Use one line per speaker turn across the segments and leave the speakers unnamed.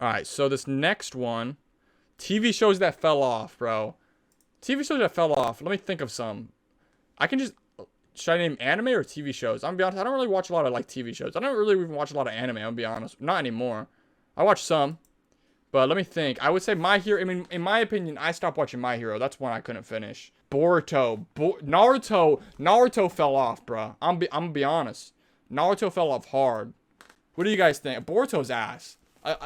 All right, so this next one, TV shows that fell off, bro. TV shows that fell off. Let me think of some. I can just... Should I name anime or TV shows? I'm gonna be honest, I don't really watch a lot of, like, TV shows. I don't really even watch a lot of anime, I'm gonna be honest. Not anymore. I watch some. But let me think. I would say My Hero... I mean, in my opinion, I stopped watching My Hero. That's one I couldn't finish. Boruto. Naruto fell off, bro. I'm gonna be honest. Naruto fell off hard. What do you guys think? Boruto's ass.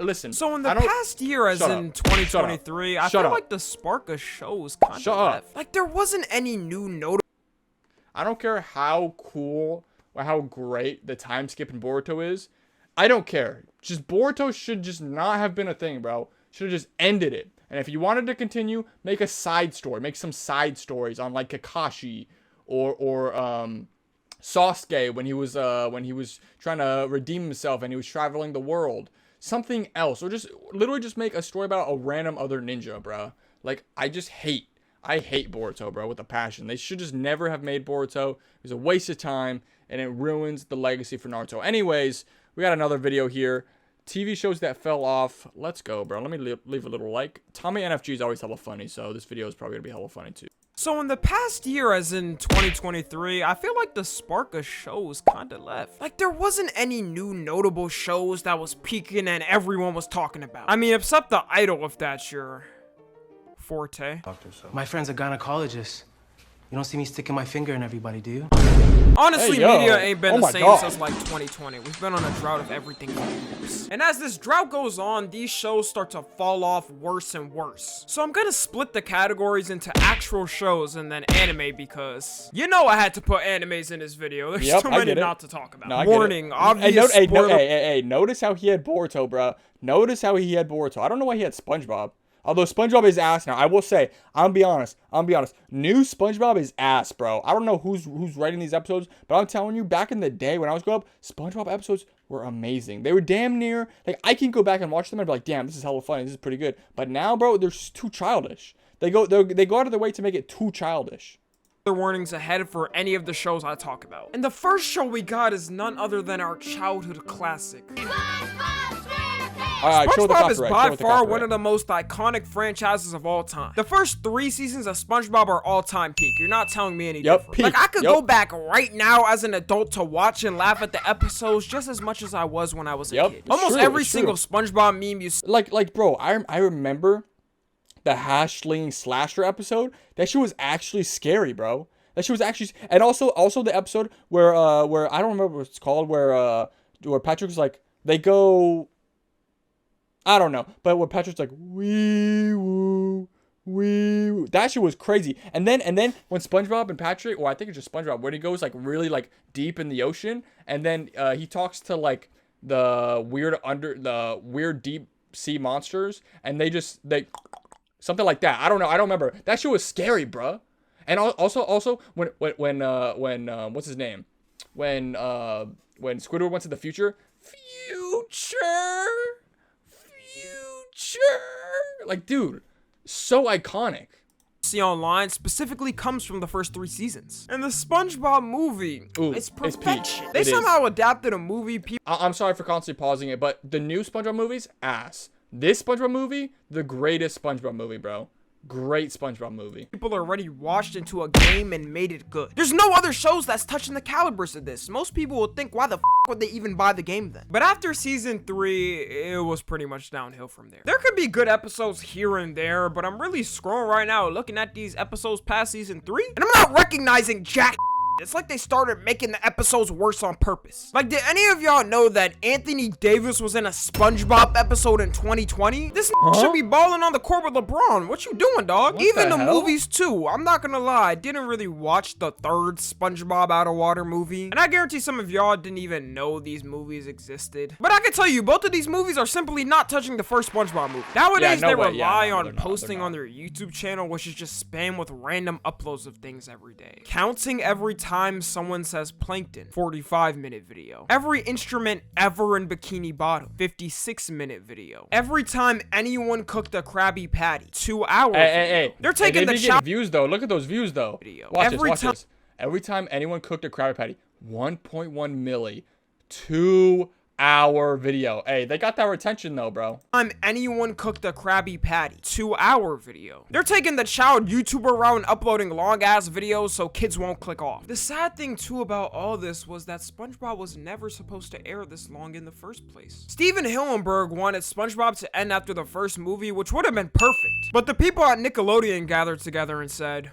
Listen.
So in the past year, as in 2023, I feel like the spark of shows kind of left. Like, there wasn't any new notable...
I don't care how cool or how great the time skip in Boruto is. I don't care. Just Boruto should just not have been a thing, bro. Should have just ended it. And if you wanted to continue, make a side story. Make some side stories on like Kakashi or Sasuke when he was trying to redeem himself and he was traveling the world. Something else, or just literally just make a story about a random other ninja, bro. Like, I hate Boruto, bro, with a passion. They should just never have made Boruto. It was a waste of time, and it ruins the legacy for Naruto. Anyways, we got another video here. TV shows that fell off. Let's go, bro. Let me leave a little like. Tommy NFG is always hella funny, so this video is probably gonna be hella funny too.
So in the past year, as in 2023, I feel like the spark of shows kind of left. Like, there wasn't any new notable shows that was peaking and everyone was talking about. I mean, except The Idol, if that's your forte.
My friend's a gynecologist. You don't see me sticking my finger in everybody, do you?
Honestly, media ain't been the same since like 2020. We've been on a drought of everything for years. And as this drought goes on, these shows start to fall off worse and worse. So I'm gonna split the categories into actual shows and then anime because you know I had to put animes in this video. There's too many not to talk about.
No,
warning, obvious spoiler.
Hey, notice how he had Boruto, bro. Notice how he had Boruto. I don't know why he had SpongeBob. Although SpongeBob is ass now. I will say, I'm be honest. New SpongeBob is ass, bro. I don't know who's writing these episodes, but I'm telling you, back in the day when I was growing up, SpongeBob episodes were amazing. They were damn near, like, I can go back and watch them and be like, damn, this is hella funny. This is pretty good. But now, bro, they're too childish. They go out of their way to make it too childish.
Warnings ahead for any of the shows I talk about. And the first show we got is none other than our childhood classic. SpongeBob is by far one of the most iconic franchises of all time. The first 3 seasons of SpongeBob are all-time peak. You're not telling me any different.
Peak.
Like, I could go back right now as an adult to watch and laugh at the episodes just as much as I was when I was a kid. Almost every single SpongeBob meme you see.
Like, bro, I remember the Hashling Slasher episode. That shit was actually scary, bro. That shit was actually, and also the episode where I don't remember what it's called, where Patrick was like, they go, I don't know, but where Patrick's like, wee woo, wee woo. That shit was crazy. And then when SpongeBob and Patrick, or I think it's just SpongeBob, when he goes like really like deep in the ocean, and then he talks to like the weird deep sea monsters, and they something like that. I don't know. I don't remember. That shit was scary, bruh. And also when what's his name? When Squidward went to the future. Like, dude, so iconic.
See online specifically comes from the first 3 seasons. And the SpongeBob movie, it's perfection. They somehow adapted a movie.
I'm sorry for constantly pausing it, but the new SpongeBob movie's ass. This SpongeBob movie, the greatest SpongeBob movie, bro. Great SpongeBob movie.
People already watched into a game and made it good. There's no other shows that's touching the calibers of this. Most people would think, why the f would they even buy the game then? But after season 3, it was pretty much downhill from there. There could be good episodes here and there, but I'm really scrolling right now looking at these episodes past season 3, and I'm not recognizing jack. It's like they started making the episodes worse on purpose. Like, did any of y'all know that Anthony Davis was in a SpongeBob episode in 2020? This should be balling on the court with LeBron. What you doing, dog?
What
Even
the
the
hell?
movies, too. I'm not gonna lie. I didn't really watch the 3rd SpongeBob Out of Water movie. And I guarantee some of y'all didn't even know these movies existed. But I can tell you, both of these movies are simply not touching the first SpongeBob movie. Nowadays, they rely on posting on their YouTube channel, which is just spam with random uploads of things every day. Counting every time someone says plankton, 45-minute video. Every instrument ever in Bikini Bottom, 56-minute video. Every time anyone cooked a Krabby Patty, 2 hours.
Hey.
They're taking the
getting views though. Look at those views though.
Video.
Watch this. Every time anyone cooked a Krabby Patty, 1.1 milli, 2 2-hour video. Hey, they got that retention though, bro.
Time anyone cooked a Krabby Patty. 2-hour video. They're taking the child YouTuber route and uploading long ass videos so kids won't click off. The sad thing too about all this was that SpongeBob was never supposed to air this long in the first place. Steven Hillenburg wanted SpongeBob to end after the first movie, which would have been perfect. But the people at Nickelodeon gathered together and said,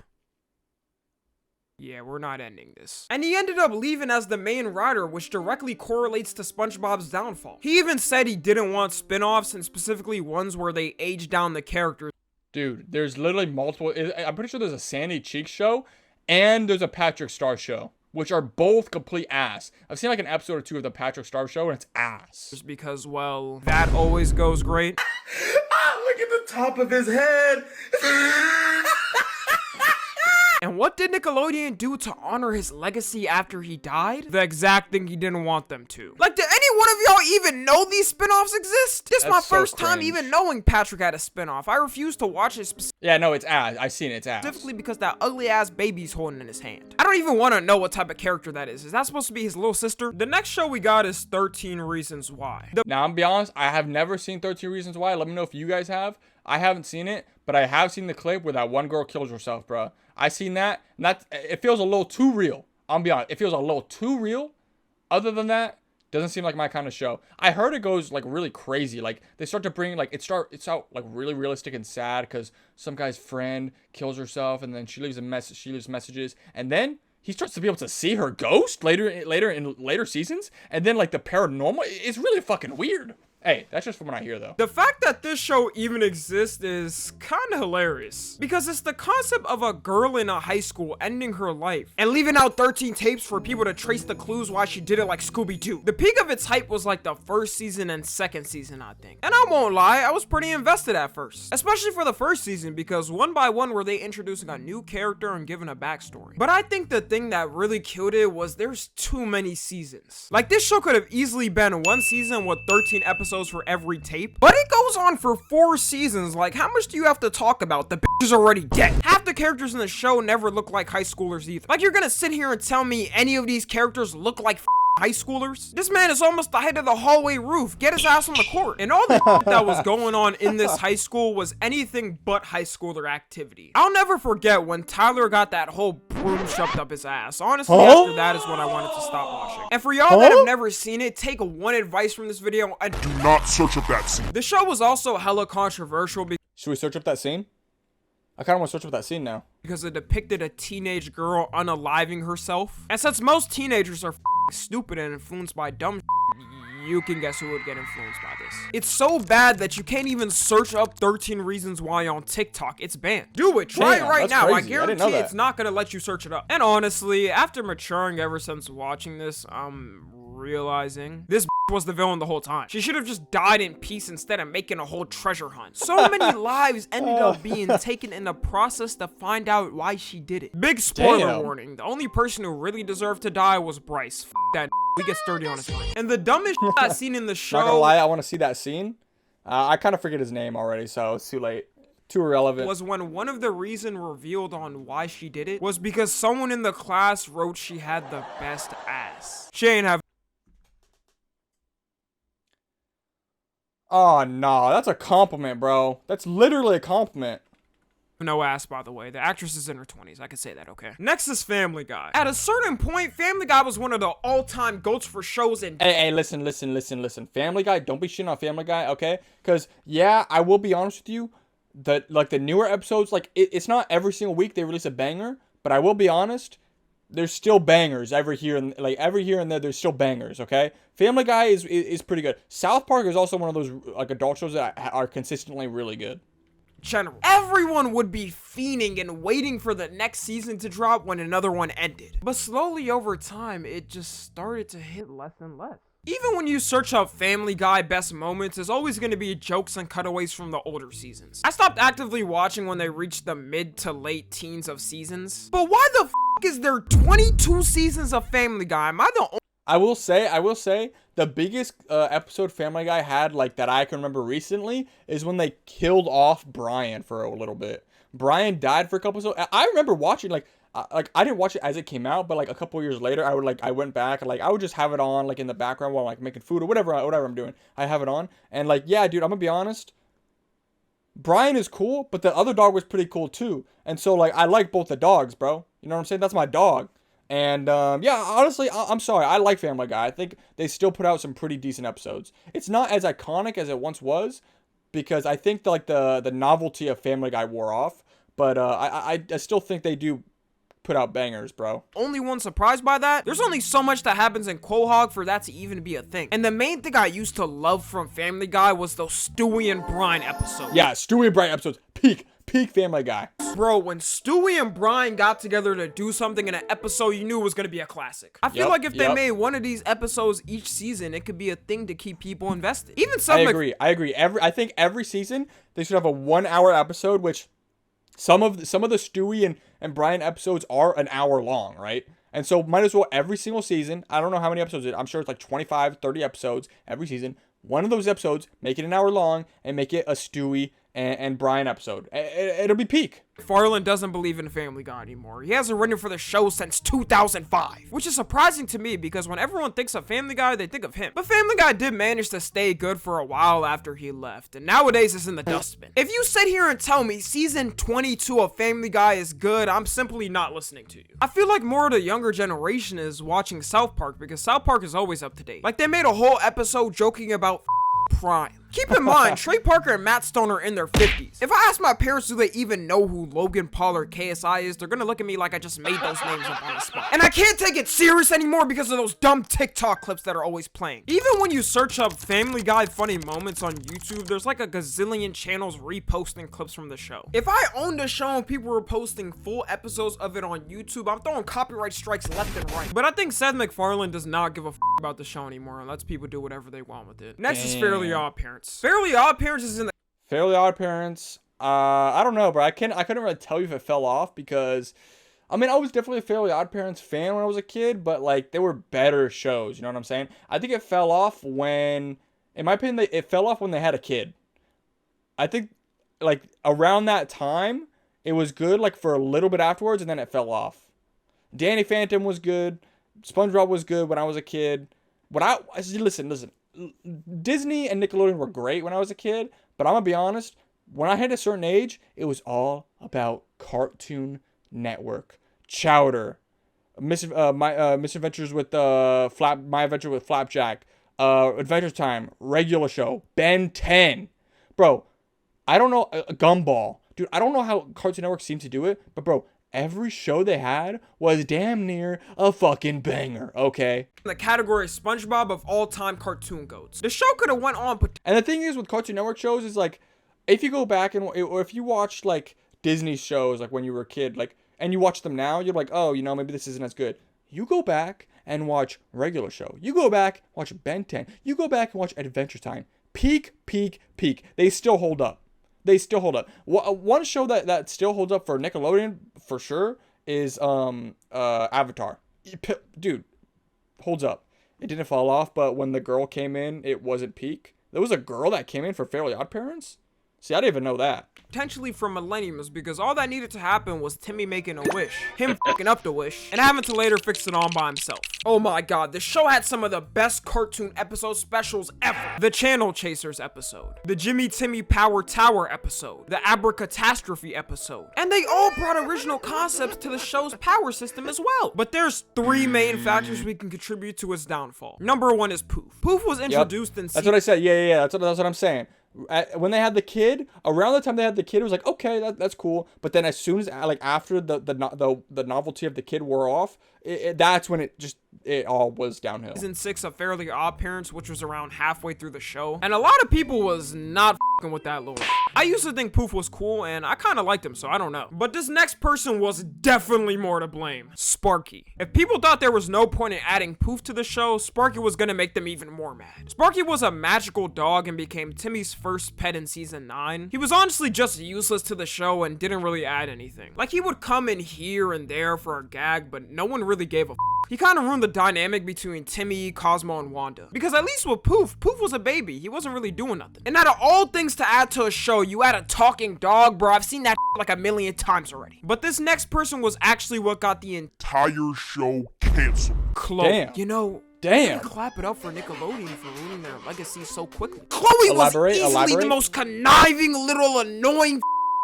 yeah, we're not ending this. And he ended up leaving as the main writer, which directly correlates to SpongeBob's downfall. He even said he didn't want spin-offs, and specifically ones where they age down the characters.
Dude, there's literally multiple. I'm pretty sure there's a Sandy Cheeks show and there's a Patrick Star show, which are both complete ass. I've seen like an episode or two of the Patrick Star show and it's ass.
Just because, well, that always goes great.
Look at the top of his head.
And what did Nickelodeon do to honor his legacy after he died? The exact thing he didn't want them to. Like, did any one of y'all even know these spin-offs exist? This is my
That's so
first time
cringe.
even knowing Patrick had a spin-off. I refuse to watch it
Yeah, no, it's ass. I've seen it. It's ass.
specifically because that ugly ass baby's holding in his hand. I don't even want to know what type of character that is. Is that supposed to be his little sister? The next show we got is 13 Reasons Why.
Now, I'm gonna be honest, I have never seen 13 Reasons Why. Let me know if you guys have. I haven't seen it, but I have seen the clip where that one girl kills herself, bro. I seen that, and it feels a little too real. I'm gonna be honest, it feels a little too real. Other than that, doesn't seem like my kind of show. I heard it goes like really crazy. Like they start to bring like it's out like really realistic and sad because some guy's friend kills herself, and then she leaves a message. She leaves messages, and then he starts to be able to see her ghost later in later seasons, and then like the paranormal. It's really fucking weird. Hey, that's just from what I hear, though.
The fact that this show even exists is kinda hilarious, because it's the concept of a girl in a high school ending her life and leaving out 13 tapes for people to trace the clues why she did it, like Scooby-Doo. The peak of its hype was like the first season and second season, I think. And I won't lie, I was pretty invested at first, especially for the first season, because one by one were they introducing a new character and giving a backstory. But I think the thing that really killed it was there's too many seasons. Like, this show could have easily been one season with 13 episodes for every tape, but it goes on for 4 seasons. Like, how much do you have to talk about? The bitch is already dead. Half the characters in the show never look like high schoolers either. Like, you're gonna sit here and tell me any of these characters look like high schoolers? This man is almost the height of the hallway roof. Get his ass on the court. And all the that was going on in this high school was anything but high schooler activity. I'll never forget when Tyler got that whole broom shoved up his ass. Honestly, after that is when I wanted to stop watching. And for y'all that have never seen it, take one advice from this video and
Do not search up that scene.
the show was also hella controversial
Should we search up that scene? I kind of want to search up that scene now.
because it depicted a teenage girl unaliving herself. And since most teenagers are stupid and influenced by dumb you can guess who would get influenced by this. It's so bad that you can't even search up 13 Reasons Why on TikTok. It's banned. Do it. Try
Damn,
it right
that's
now.
crazy.
I
I didn't know
guarantee
that.
it's not going to let you search it up. And honestly, after maturing ever since watching this, I'm realizing this was the villain the whole time. She should have just died in peace instead of making a whole treasure hunt. So many lives ended up being taken in the process to find out why she did it. Big spoiler
Damn.
warning. The only person who really deserved to die was Bryce. That we get sturdy on his line. And the dumbest I've seen in the show.
Not gonna lie, I want to see that scene. I kind of forget his name already, so it's too late. Too irrelevant.
Was when one of the reason revealed on why she did it was because someone in the class wrote she had the best ass. She ain't have
Oh, no. That's a compliment, bro. That's literally a compliment.
no ass, by the way. The actress is in her 20s. I can say that, okay? Next is Family Guy. At a certain point, Family Guy was one of the all-time goats for shows and
Hey, listen. Family Guy, don't be shitting on Family Guy, okay? Because, yeah, I will be honest with you. The newer episodes, like, it's not every single week they release a banger. But I will be honest. There's still bangers every here and there. There's still bangers. Okay, Family Guy is pretty good. South Park is also one of those like adult shows that are consistently really good.
general. Everyone would be fiending and waiting for the next season to drop when another one ended. But slowly over time, it just started to hit less and less. Even when you search up Family Guy best moments, there's always going to be jokes and cutaways from the older seasons. I stopped actively watching when they reached the mid to late teens of seasons. But why the is there 22 seasons of Family Guy? Am I the only
I will say, the biggest episode Family Guy had, like, that I can remember recently is when they killed off Brian for a little bit. Brian died for a couple episodes. I remember watching, like, I didn't watch it as it came out, but like a couple years later, I went back and like I would just have it on like in the background while like making food or whatever I'm doing. I have it on and like yeah, dude, I'm gonna be honest. Brian is cool, but the other dog was pretty cool too. And so like I like both the dogs, bro. You know what I'm saying? That's my dog. And yeah, honestly, I'm sorry. I like Family Guy. I think they still put out some pretty decent episodes. It's not as iconic as it once was because I think the novelty of Family Guy wore off. But I still think they do put out bangers, bro.
Only one surprised by that? There's only so much that happens in Quahog for that to even be a thing. And the main thing I used to love from Family Guy was those Stewie and Brian episodes.
Yeah, Stewie and Brian episodes. Peak Family Guy.
Bro, when Stewie and Brian got together to do something in an episode, you knew it was gonna be a classic. I feel like if they made one of these episodes each season, it could be a thing to keep people invested. Even
I agree. I think every season they should have a 1 hour episode, which some of the Stewie and Brian episodes are an hour long, right? And so might as well every single season, I don't know how many episodes I'm sure it's like 25, 30 episodes every season. One of those episodes, make it an hour long and make it a Stewie and Brian episode. It'll be peak.
McFarlane doesn't believe in Family Guy anymore. He hasn't written for the show since 2005, which is surprising to me because when everyone thinks of Family Guy, they think of him. But Family Guy did manage to stay good for a while after he left, and nowadays it's in the dustbin. If you sit here and tell me season 22 of Family Guy is good, I'm simply not listening to you. I feel like more of the younger generation is watching South Park because South Park is always up to date. Like they made a whole episode joking about Prime. Keep in mind, Trey Parker and Matt Stone are in their 50s. If I ask my parents do they even know who Logan Paul or KSI is, they're gonna look at me like I just made those names up on the spot. And I can't take it serious anymore because of those dumb TikTok clips that are always playing. Even when you search up Family Guy funny moments on YouTube, there's like a gazillion channels reposting clips from the show. If I owned a show and people were posting full episodes of it on YouTube, I'm throwing copyright strikes left and right. But I think Seth MacFarlane does not give a about the show anymore and lets people do whatever they want with it. Next is Fairly Odd Parents. Fairly Odd Parents is in the
Fairly Odd Parents. I don't know, bro. I couldn't really tell you if it fell off because, I mean, I was definitely a Fairly Odd Parents fan when I was a kid, but like they were better shows. You know what I'm saying? I think it fell off when, in my opinion, it fell off when they had a kid. I think like around that time it was good, like for a little bit afterwards, and then it fell off. Danny Phantom was good. SpongeBob was good when I was a kid. Listen. Disney and Nickelodeon were great when I was a kid, but I'm gonna be honest, when I hit a certain age, it was all about Cartoon Network, Chowder, Misadventures with My Adventure with Flapjack, Adventure Time, Regular Show, Ben 10, bro. I don't know, Gumball, dude. I don't know how Cartoon Network seemed to do it, but bro, every show they had was damn near a fucking banger, okay?
The category SpongeBob of all-time cartoon goats. The show could have went on, but
and the thing is with Cartoon Network shows is like, if you go back or if you watch like Disney shows like when you were a kid, like, and you watch them now, you're like, oh, you know, maybe this isn't as good. You go back and watch Regular Show. You go back, watch Ben 10. You go back and watch Adventure Time. Peak. They still hold up. One show that still holds up for Nickelodeon for sure is Avatar. Dude, holds up. It didn't fall off, but when the girl came in, it wasn't peak. There was a girl that came in for Fairly Odd Parents? See, I didn't even know that.
Potentially for millenniums, because all that needed to happen was Timmy making a wish, him fucking up the wish, and having to later fix it on by himself. Oh my god, the show had some of the best cartoon episode specials ever. The Channel Chasers episode, the Jimmy Timmy Power Tower episode, the Abracatastrophe episode, and they all brought original concepts to the show's power system as well. But there's three main factors we can contribute to its downfall. Number one is Poof. Poof was introduced in
That's what I said. Yeah. That's what I'm saying. When they had the kid, around the time they had the kid, it was like, okay, that's cool. But then as soon as like after the novelty of the kid wore off, that's when it all was downhill.
Season 6 of Fairly Odd Parents, which was around halfway through the show, and a lot of people was not fucking with that lore. I used to think Poof was cool, and I kind of liked him, so I don't know. But this next person was definitely more to blame. Sparky. If people thought there was no point in adding Poof to the show, Sparky was gonna make them even more mad. Sparky was a magical dog and became Timmy's first pet in season 9. He was honestly just useless to the show and didn't really add anything. Like, he would come in here and there for a gag, but no one really gave a He kind of ruined the dynamic between Timmy, Cosmo, and Wanda. Because at least with Poof was a baby. He wasn't really doing nothing. And out of all things to add to a show, you add a talking dog, bro. I've seen that like a million times already. But this next person was actually what got the
entire show canceled.
Chloe.
Damn.
You know,
Damn.
clap it up for Nickelodeon for ruining their legacy so quickly. Chloe was easily the most conniving little annoying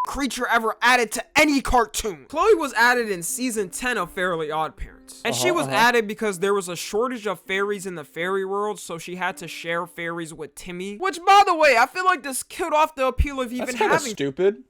creature ever added to any cartoon. Chloe was added in season 10 of Fairly Odd Parents. And she was added because there was a shortage of fairies in the fairy world, so she had to share fairies with Timmy. Which, by the way, I feel like this killed off the appeal of even
That's kind of
having
stupid.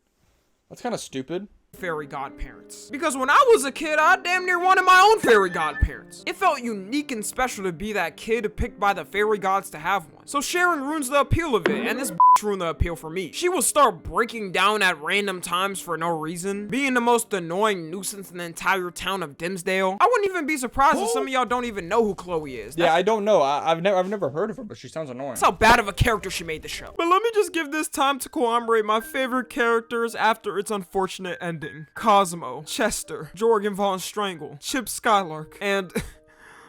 That's kind of stupid.
fairy godparents. Because when I was a kid, I damn near wanted my own fairy godparents. It felt unique and special to be that kid picked by the fairy gods to have one. So sharing ruins the appeal of it, and this ruined the appeal for me. She would start breaking down at random times for no reason, being the most annoying nuisance in the entire town of Dimsdale. I wouldn't even be surprised if some of y'all don't even know who Chloe is.
Yeah, I don't know. I've never heard of her, but she sounds annoying.
That's how bad of a character she made the show. But let me just give this time to commemorate my favorite characters after its unfortunate ending. Cosmo, Chester, Jorgen von Strangle, Chip Skylark, and,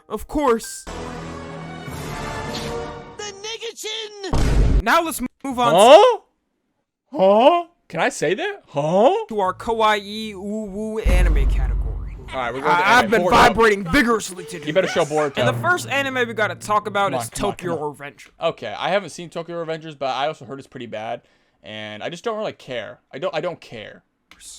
of course... Now let's move on
Huh? Can I say that? Huh?
to our kawaii woo anime category.
Alright, we're going to
I've been vibrating vigorously to do
You better
this.
show Boruto.
And the first anime we gotta talk about is
come on,
Tokyo
come
Revengers.
Okay, I haven't seen Tokyo Revengers, but I also heard it's pretty bad, and I just don't really care. I don't care.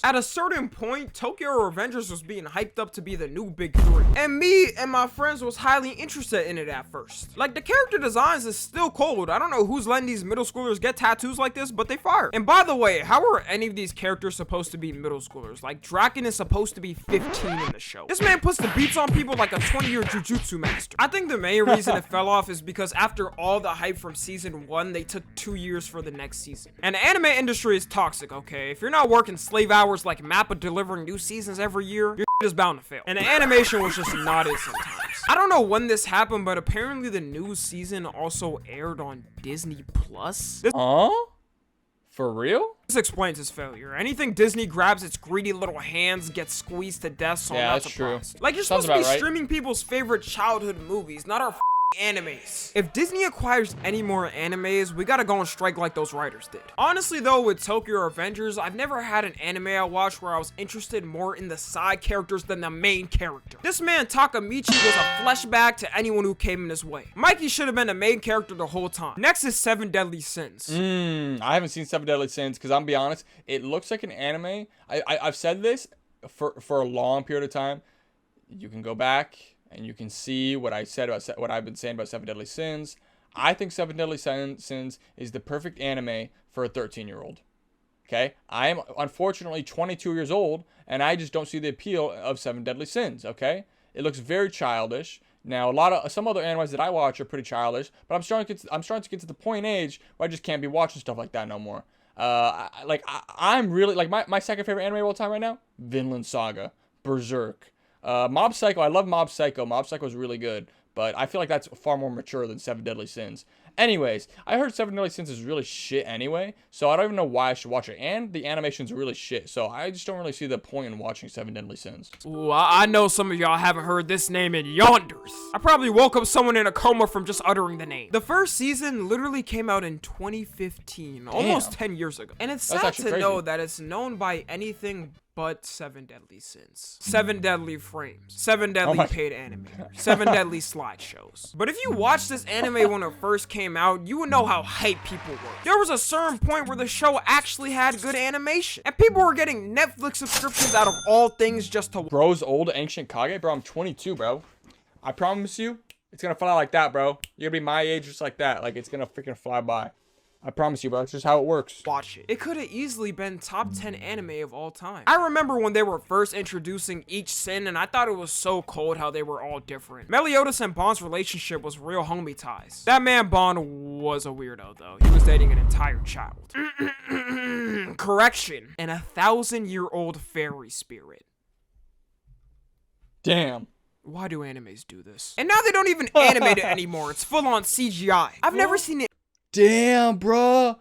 At a certain point, Tokyo Revengers was being hyped up to be the new big three. And me and my friends was highly interested in it at first. Like, the character designs is still cold. I don't know who's letting these middle schoolers get tattoos like this, but they fire. And by the way, how are any of these characters supposed to be middle schoolers? Like, Draken is supposed to be 15 in the show. This man puts the beats on people like a 20-year jujutsu master. I think the main reason it fell off is because after all the hype from season 1, they took 2 years for the next season. And the anime industry is toxic, okay? If you're not working slave hours like Mappa delivering new seasons every year, your is bound to fail. And the animation was just not it sometimes. I don't know when this happened, but apparently the new season also aired on Disney Plus.
For real?
This explains his failure. Anything Disney grabs its greedy little hands gets squeezed to death, so I'm not surprised. Like, you're supposed to be streaming people's favorite childhood movies, not our animes. If Disney acquires any more animes, we gotta go on strike like those writers did. Honestly though, with Tokyo Revengers, I've never had an anime I watched where I was interested more in the side characters than the main character. This man Takamichi was a flashback to anyone who came in his way. Mikey should have been the main character the whole time. Next is Seven Deadly Sins.
I haven't seen Seven Deadly Sins because I'm gonna be honest, it looks like an anime. I've said this for a long period of time. You can go back and you can see what I said about what I've been saying about Seven Deadly Sins. I think Seven Deadly Sins is the perfect anime for a 13-year-old. Okay? I am unfortunately 22 years old, and I just don't see the appeal of Seven Deadly Sins. Okay? It looks very childish. Now, some other animes that I watch are pretty childish, but I'm starting to get to the point in age where I just can't be watching stuff like that no more. I'm really like my second favorite anime of all time right now, Vinland Saga, Berserk. Mob Psycho, I love Mob Psycho. Mob Psycho is really good, but I feel like that's far more mature than Seven Deadly Sins. Anyways, I heard Seven Deadly Sins is really shit anyway, so I don't even know why I should watch it. And the animation's really shit, so I just don't really see the point in watching Seven Deadly Sins.
Ooh, I know some of y'all haven't heard this name in yonders. I probably woke up someone in a coma from just uttering the name. The first season literally came out in 2015, almost 10 years ago. And it's sad to know that it's known by anything but Seven Deadly Sins, 7 Deadly Frames, 7 Deadly Paid Animators, 7 Deadly Slideshows. But if you watched this anime when it first came out, you would know how hyped people were. There was a certain point where the show actually had good animation, and people were getting Netflix subscriptions out of all things just to
Bro's old ancient Kage? Bro, I'm 22, bro. I promise you, it's gonna fly like that, bro. You're gonna be my age just like that. Like, it's gonna freaking fly by. I promise you, bro. It's just how it works.
watch it. It could have easily been top 10 anime of all time. I remember when they were first introducing each sin, and I thought it was so cold how they were all different. Meliodas and Bond's relationship was real homie ties. That man Bond was a weirdo though. He was dating an entire child. Correction, an 1,000-year-old fairy spirit.
Damn.
Why do animes do this? And now they don't even animate it anymore. It's full on CGI. I've never seen it.
Damn, bro.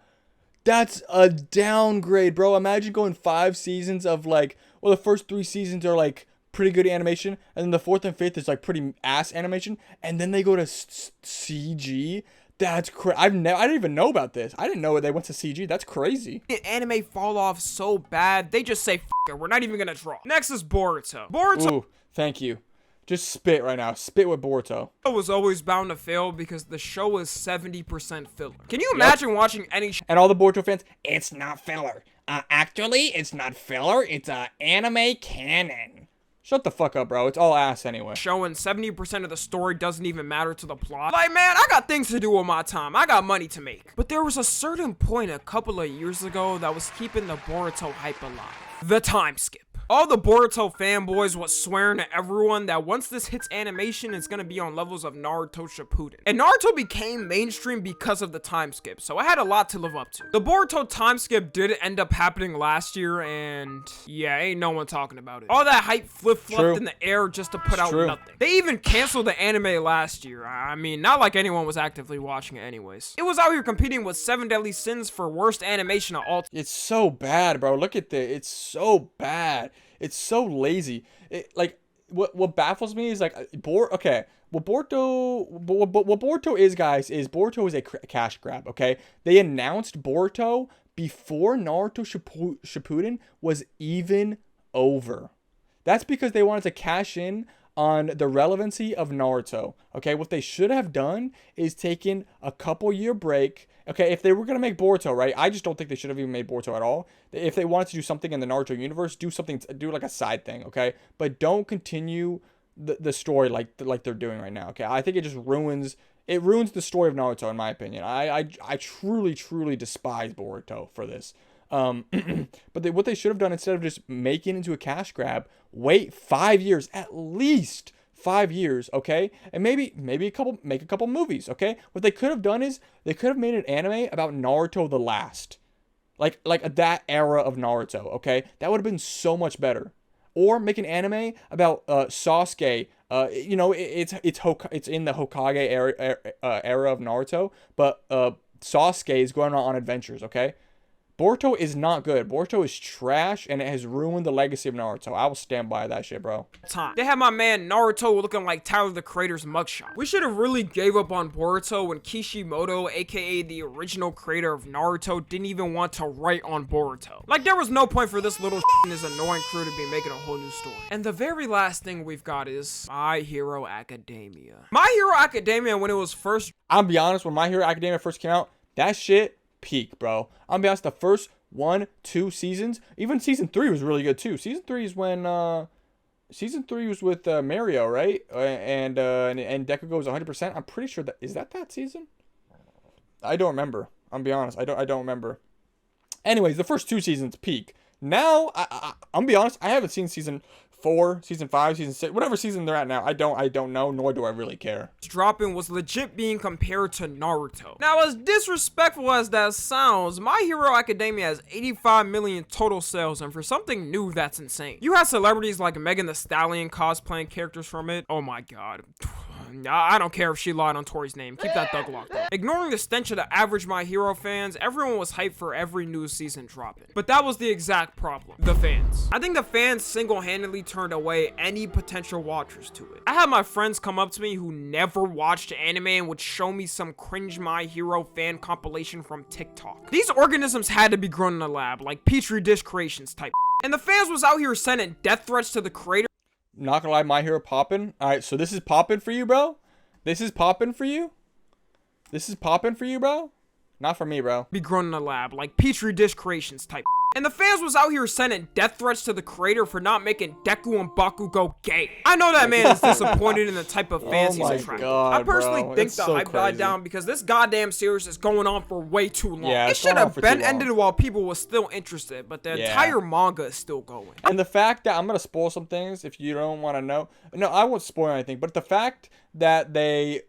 That's a downgrade, bro. Imagine going 5 seasons of like, well, the first 3 seasons are like pretty good animation, and then the 4th and 5th is like pretty ass animation, and then they go to CG. That's crazy. I didn't even know about this. I didn't know they went to CG. That's crazy.
Anime fall off so bad, they just say, F it, we're not even gonna draw. Next is Boruto. Boruto
Ooh, thank you. Just spit right now. Spit with Boruto.
was always bound to fail because the show is 70% filler. Can you imagine watching any
And all the Boruto fans, it's not filler. Actually, it's not filler. It's anime canon. Shut the fuck up, bro. It's all ass anyway.
show and 70% of the story doesn't even matter to the plot? Like, man, I got things to do with my time. I got money to make. But there was a certain point a couple of years ago that was keeping the Boruto hype alive. The time skip. All the Boruto fanboys was swearing to everyone that once this hits animation, it's gonna be on levels of Naruto Shippuden. And Naruto became mainstream because of the time skip, so I had a lot to live up to. The Boruto time skip did end up happening last year, and yeah, ain't no one talking about it. All that hype flip-flopped in the air just to put out nothing. They even canceled the anime last year. I mean, not like anyone was actively watching it anyways. It was out here competing with 7 Deadly Sins for worst animation of all time.
It's so bad, bro. Look at this. It's so bad. It's so lazy. Like what baffles me is like okay. What Boruto is, guys, is Boruto is a cash grab. Okay, they announced Boruto before Naruto Shippuden was even over. That's because they wanted to cash in on the relevancy of Naruto. Okay, what they should have done is taken a couple year break. Okay, if they were going to make Boruto, right, I just don't think they should have even made Boruto at all. If they wanted to do something in the Naruto universe, do like a side thing, okay? But don't continue the story like they're doing right now, okay? I think it just ruins the story of Naruto, in my opinion. I truly despise Boruto for this. But what they should have done, instead of just making it into a cash grab, wait 5 years, at least 5 years, okay? And maybe make a couple movies, okay? What they could have done is they could have made an anime about Naruto the Last. Like that era of Naruto, okay? That would have been so much better. Or make an anime about Sasuke. You know, it's in the Hokage era of Naruto, but Sasuke is going on adventures, okay? Boruto is not good. Boruto is trash, and it has ruined the legacy of Naruto. I will stand by that shit, bro.
They had my man Naruto looking like Tyler the Creator's mugshot. We should have really gave up on Boruto when Kishimoto, aka the original creator of Naruto, didn't even want to write on Boruto. Like, there was no point for this little and his annoying crew to be making a whole new story. And the very last thing we've got is My Hero Academia. My Hero Academia, when it was first...
I'll be honest, when My Hero Academia first came out, that shit... peak, bro. I'm gonna be honest, the first 1-2 seasons, even season 3 was really good too. Season 3 is when season 3 was with Mario, right? And Deku goes 100%. I'm pretty sure is that season? I don't remember. I'm gonna be honest, I don't remember. Anyways, the first 2 seasons peak. Now I'm gonna be honest, I haven't seen season 4, season 5, season 6, whatever season they're at now. I don't know, nor do I really care.
Dropping was legit being compared to Naruto. Now, as disrespectful as that sounds, My Hero Academia has 85 million total sales, and for something new, that's insane. You have celebrities like Megan Thee Stallion cosplaying characters from it. Oh my god. I don't care if she lied on Tori's name. Keep that thug locked up. Ignoring the stench of the average My Hero fans, everyone was hyped for every new season dropping. But that was the exact problem. The fans. I think the fans single-handedly turned away any potential watchers to it. I had my friends come up to me who never watched anime and would show me some cringe My Hero fan compilation from TikTok. These organisms had to be grown in a lab, like Petri dish creations type. And the fans was out here sending death threats to the creator.
Not gonna lie, My Hero poppin'. Alright, so this is poppin' for you, bro? This is poppin' for you? This is poppin' for you, bro? Not for me, bro.
Be grown in a lab, like Petri dish creations type. And the fans was out here sending death threats to the creator for not making Deku and Baku go gay. I know that man is disappointed in the type of fans he's attracting. I personally think the hype died down because this goddamn series is going on for way too long.
Yeah,
it should have been ended while people were still interested, but the entire manga is still going.
And the fact that, I'm going to spoil some things if you don't want to know. No, I won't spoil anything, but the fact that they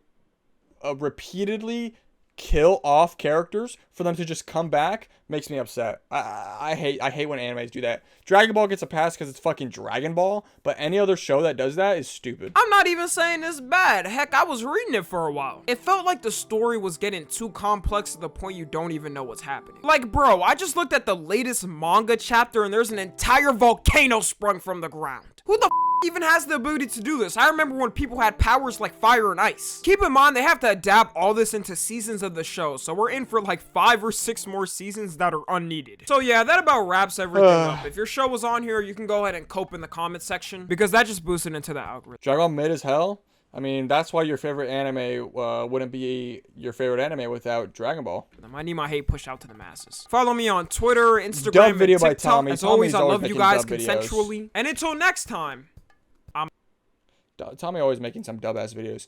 repeatedly kill off characters for them to just come back makes me upset. I hate when animes do that. Dragon Ball gets a pass because it's fucking Dragon Ball, but any other show that does that is stupid.
I'm not even saying it's bad. Heck, I was reading it for a while. It felt like the story was getting too complex to the point you don't even know what's happening. Like, bro, I just looked at the latest manga chapter and there's an entire volcano sprung from the ground. Who the even has the ability to do this? I remember when people had powers like fire and ice. Keep in mind, they have to adapt all this into seasons of the show, so we're in for like 5 or 6 more seasons that are unneeded. So yeah, that about wraps everything up. If your show was on here, you can go ahead and cope in the comment section, because that just boosted into the algorithm.
Dragon Ball mid as hell. I mean, that's why your favorite anime wouldn't be your favorite anime without Dragon Ball.
I need my hate pushed out to the masses. Follow me on Twitter, Instagram,
Dub video
and
by
TikTok.
Tommy.
As always, I
Tommy's
love you
making
guys
dub videos.
consensually. And until next time.
Tommy always making some dub ass videos.